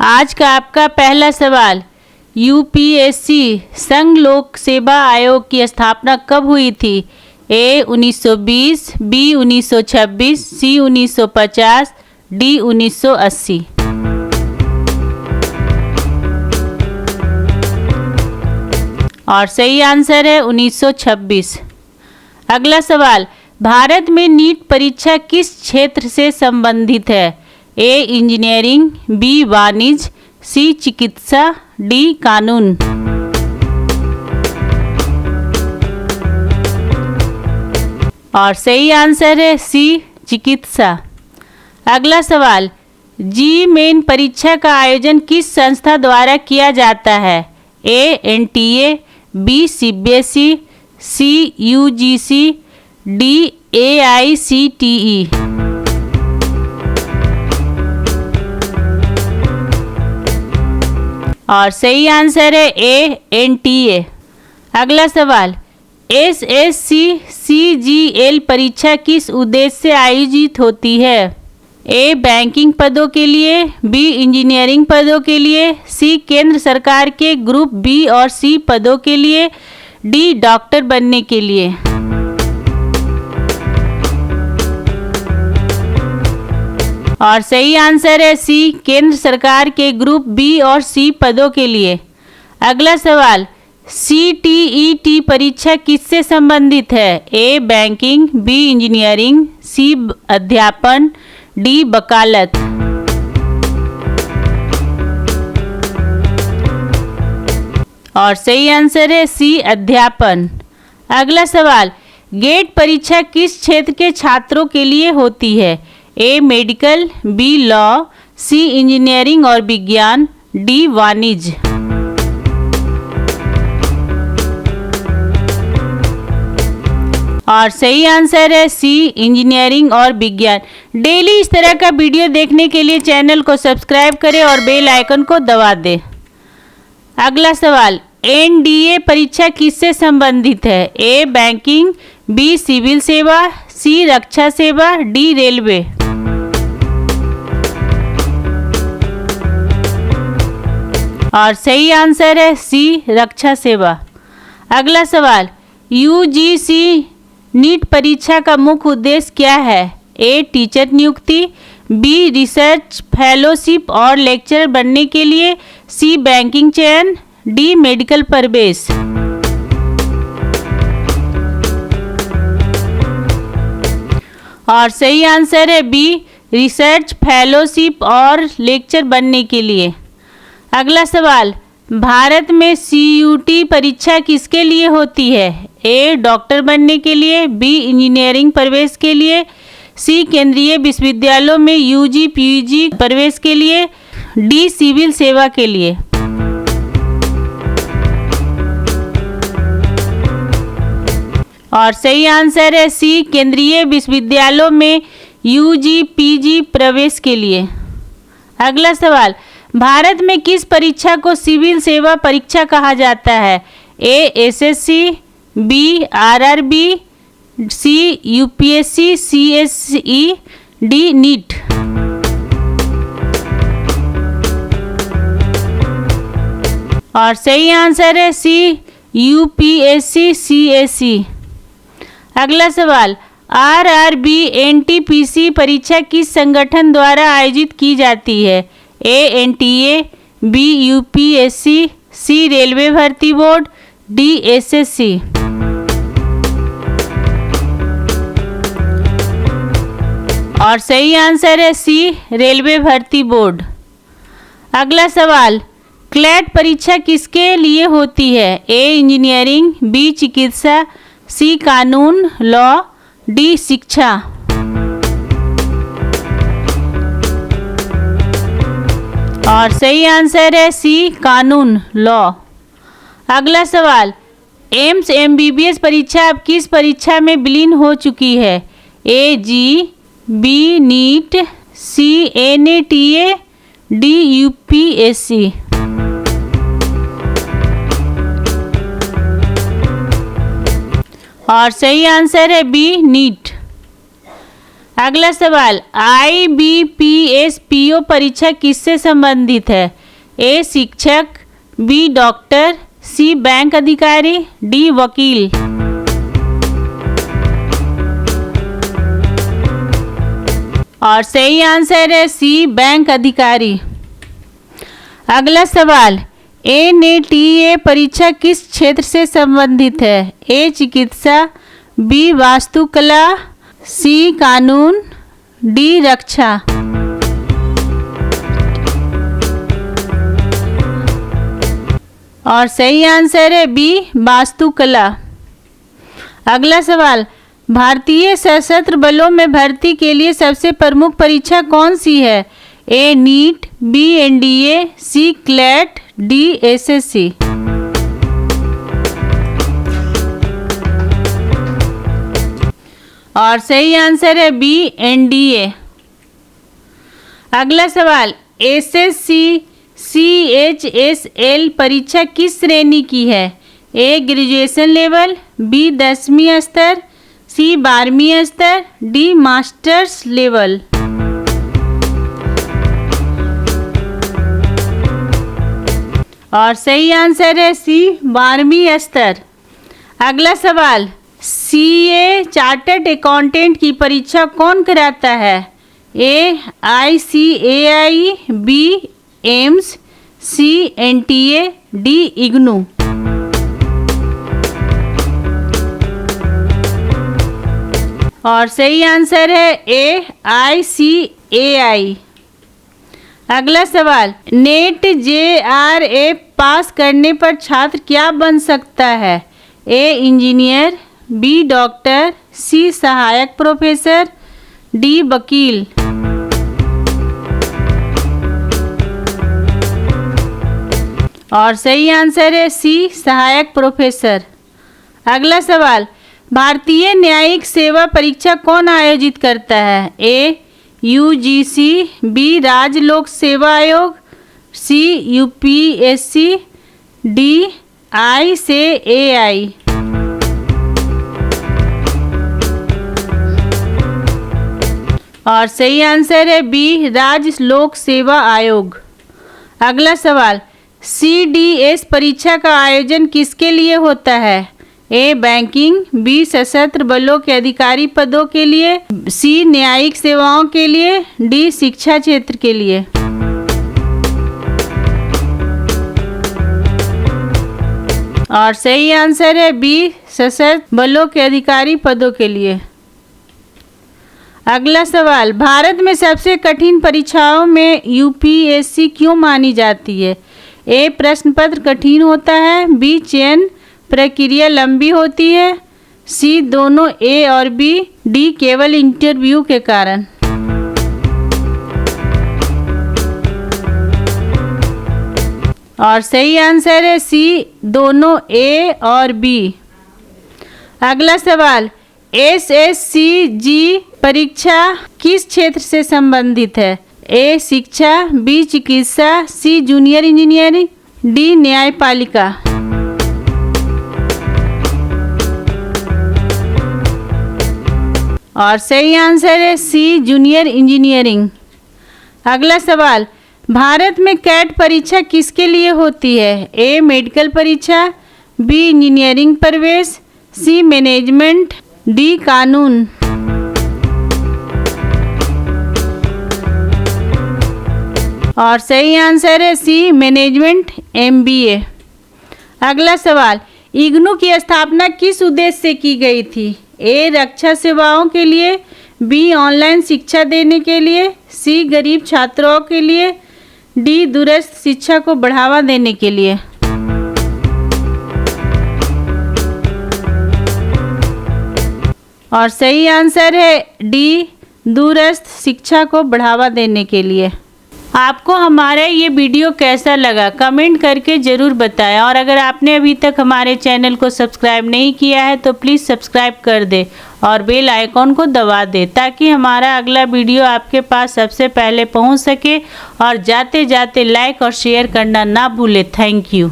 आज का आपका पहला सवाल, यूपीएससी संघ लोक सेवा आयोग की स्थापना कब हुई थी? ए 1920, बी 1926, सी 1950, डी 1980। और सही आंसर है 1926। अगला सवाल, भारत में नीट परीक्षा किस क्षेत्र से संबंधित है? ए इंजीनियरिंग, बी वाणिज्य, सी चिकित्सा, डी कानून। और सही आंसर है सी चिकित्सा। अगला सवाल, जी मेन परीक्षा का आयोजन किस संस्था द्वारा किया जाता है? ए एनटीए, बी सीबीएसई, सी यूजीसी, डी एआईसीटीई। और सही आंसर है ए एनटीए। अगला सवाल, एसएससी सीजीएल परीक्षा किस उद्देश्य से आयोजित होती है? ए बैंकिंग पदों के लिए, बी इंजीनियरिंग पदों के लिए, सी केंद्र सरकार के ग्रुप बी और सी पदों के लिए, डी डॉक्टर बनने के लिए। और सही आंसर है सी केंद्र सरकार के ग्रुप बी और सी पदों के लिए। अगला सवाल, सीटीईटी परीक्षा किससे संबंधित है? ए बैंकिंग, बी इंजीनियरिंग, सी अध्यापन, डी वकालत। और सही आंसर है सी अध्यापन। अगला सवाल, गेट परीक्षा किस क्षेत्र के छात्रों के लिए होती है? ए मेडिकल, बी लॉ, सी इंजीनियरिंग और विज्ञान, डी वाणिज्य। और सही आंसर है सी इंजीनियरिंग और विज्ञान। डेली इस तरह का वीडियो देखने के लिए चैनल को सब्सक्राइब करें और बेल आइकन को दबा दें। अगला सवाल, एनडीए परीक्षा किससे संबंधित है? ए बैंकिंग, बी सिविल सेवा, सी रक्षा सेवा, डी रेलवे। और सही आंसर है सी रक्षा सेवा। अगला सवाल, यूजीसी नीट परीक्षा का मुख्य उद्देश्य क्या है? ए टीचर नियुक्ति, बी रिसर्च फेलोशिप और लेक्चरर बनने के लिए, सी बैंकिंग चयन, डी मेडिकल प्रवेश। और सही आंसर है बी रिसर्च फेलोशिप और लेक्चर बनने के लिए। अगला सवाल, भारत में सीयूटी परीक्षा किसके लिए होती है? ए डॉक्टर बनने के लिए, बी इंजीनियरिंग प्रवेश के लिए, सी केंद्रीय विश्वविद्यालयों में यूजी पीजी प्रवेश के लिए, डी सिविल सेवा के लिए। और सही आंसर है सी केंद्रीय विश्वविद्यालयों में यूजी पीजी प्रवेश के लिए। अगला सवाल, भारत में किस परीक्षा को सिविल सेवा परीक्षा कहा जाता है? ए एसएससी, बी आरआरबी, सी यूपीएससी सीएसई, डी नीट। और सही आंसर है सी यूपीएससी सीएसई। अगला सवाल, आरआरबी एनटीपीसी परीक्षा किस संगठन द्वारा आयोजित की जाती है? ए एनटीए, बी यूपीएससी, सी रेलवे भर्ती बोर्ड, डी एसएससी। और सही आंसर है सी रेलवे भर्ती बोर्ड। अगला सवाल, क्लैट परीक्षा किसके लिए होती है? ए इंजीनियरिंग, बी चिकित्सा, सी कानून लॉ, डी शिक्षा। और सही आंसर है सी कानून लॉ। अगला सवाल, एम्स एमबीबीएस परीक्षा अब किस परीक्षा में विलीन हो चुकी है? ए जी, बी नीट, सी एनएटीए, डी यूपीएससी। और सही आंसर है बी नीट। अगला सवाल, IBPS PO परीक्षा किससे संबंधित है? ए शिक्षक, बी डॉक्टर, सी बैंक अधिकारी, डी वकील। और सही आंसर है सी बैंक अधिकारी। अगला सवाल, NATA परीक्षा किस क्षेत्र से संबंधित है? ए चिकित्सा, बी वास्तुकला, सी कानून, डी रक्षा। और सही आंसर है बी वास्तुकला। अगला सवाल, भारतीय सशस्त्र बलों में भर्ती के लिए सबसे प्रमुख परीक्षा कौन सी है? ए नीट, बी NDA, सी क्लैट, डी SSC। और सही आंसर है बी NDA। अगला सवाल, SSC CHSL परीक्षा किस श्रेणी की है? ए ग्रेजुएशन लेवल, बी 10वीं स्तर, सी 12वीं स्तर, डी मास्टर्स लेवल। और सही आंसर है सी 12वीं स्तर। अगला सवाल, CA चार्टर्ड अकाउंटेंट की परीक्षा कौन कराता है? ए ICAI, बी एम्स, सी NTA, डी इग्नू। और सही आंसर है ए ICAI। अगला सवाल, नेट JRF पास करने पर छात्र क्या बन सकता है? ए इंजीनियर, बी डॉक्टर, सी सहायक प्रोफेसर, डी वकील। और सही आंसर है सी सहायक प्रोफेसर। अगला सवाल, भारतीय न्यायिक सेवा परीक्षा कौन आयोजित करता है? ए UGC, बी राज्य लोक सेवा आयोग, सी UPSC, डी ICAI। और सही आंसर है बी राज्य लोक सेवा आयोग। अगला सवाल, CDS परीक्षा का आयोजन किसके लिए होता है? ए बैंकिंग, बी सशस्त्र बलों के अधिकारी पदों के लिए, सी न्यायिक सेवाओं के लिए, डी शिक्षा क्षेत्र के लिए। और सही आंसर है बी सशस्त्र बलों के अधिकारी पदों के लिए। अगला सवाल, भारत में सबसे कठिन परीक्षाओं में UPSC क्यों मानी जाती है? ए प्रश्न पत्र कठिन होता है, बी चयन प्रक्रिया लंबी होती है, सी दोनों ए और बी, डी केवल इंटरव्यू के कारण। और सही आंसर है सी दोनों ए और बी। अगला सवाल, SSCG परीक्षा किस क्षेत्र से संबंधित है? ए शिक्षा, बी चिकित्सा, सी जूनियर इंजीनियरिंग, डी न्यायपालिका। और सही आंसर है सी जूनियर इंजीनियरिंग। अगला सवाल, भारत में कैट परीक्षा किसके लिए होती है? ए मेडिकल परीक्षा, बी इंजीनियरिंग प्रवेश, सी मैनेजमेंट, डी कानून। और सही आंसर है सी मैनेजमेंट MBA। अगला सवाल, इग्नू की स्थापना किस उद्देश्य से की गई थी? ए रक्षा सेवाओं के लिए, बी ऑनलाइन शिक्षा देने के लिए, सी गरीब छात्रों के लिए, डी दूरस्थ शिक्षा को बढ़ावा देने के लिए। और सही आंसर है डी दूरस्थ शिक्षा को बढ़ावा देने के लिए। आपको हमारा ये वीडियो कैसा लगा कमेंट करके ज़रूर बताएं, और अगर आपने अभी तक हमारे चैनल को सब्सक्राइब नहीं किया है तो प्लीज़ सब्सक्राइब कर दें और बेल आइकॉन को दबा दें ताकि हमारा अगला वीडियो आपके पास सबसे पहले पहुंच सके। और जाते जाते लाइक और शेयर करना ना भूलें। Thank you.